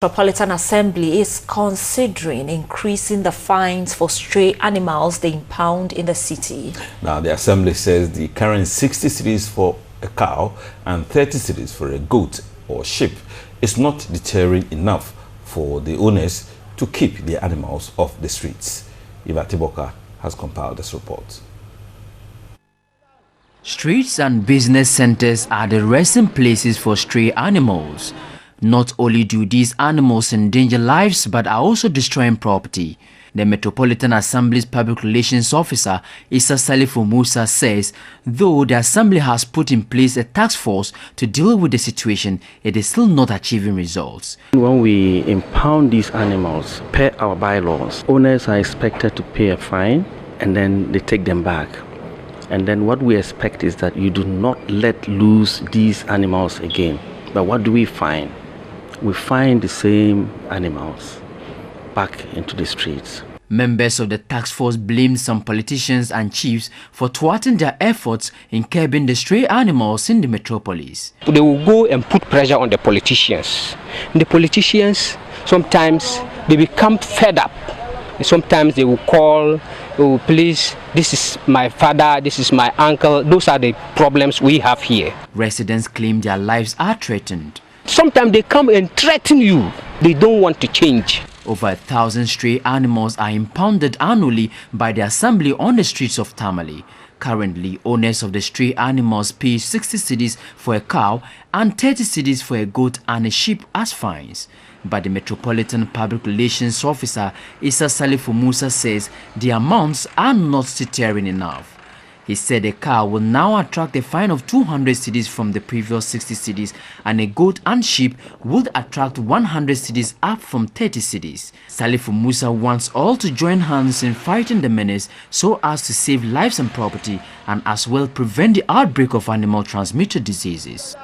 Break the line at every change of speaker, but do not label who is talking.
Tamale Assembly is considering increasing the fines for stray animals they impound in the city.
Now, the Assembly says the current 60 cedis for a cow and 30 cedis for a goat or sheep is not deterring enough for the owners to keep the animals off the streets. Eva Tiboka has compiled this report.
Streets and business centers are the resting places for stray animals. Not only do these animals endanger lives, but are also destroying property. The Metropolitan Assembly's Public Relations Officer, Issa Salifu Musa, says though the Assembly has put in place a task force to deal with the situation, it is still not achieving results.
When we impound these animals, per our bylaws, owners are expected to pay a fine and then they take them back. And then what we expect is that you do not let loose these animals again. But what do we find? We find the same animals back into the streets.
Members of the task force blamed some politicians and chiefs for thwarting their efforts in curbing the stray animals in the metropolis.
They will go and put pressure on the politicians. And the politicians, sometimes they become fed up. Sometimes they will call, oh, please, this is my father, this is my uncle. Those are the problems we have here.
Residents claim their lives are threatened.
Sometimes they come and threaten you. They don't want to change.
Over 1,000 stray animals are impounded annually by the Assembly on the streets of Tamale. Currently, owners of the stray animals pay 60 cedis for a cow and 30 cedis for a goat and a sheep as fines. But the Metropolitan Public Relations Officer, Issa Salifu Musa, says the amounts are not deterring enough. He said a cow will now attract a fine of 200 cedis from the previous 60 cedis, and a goat and sheep would attract 100 cedis up from 30 cedis. Salifu Musa wants all to join hands in fighting the menace so as to save lives and property and as well prevent the outbreak of animal transmitted diseases.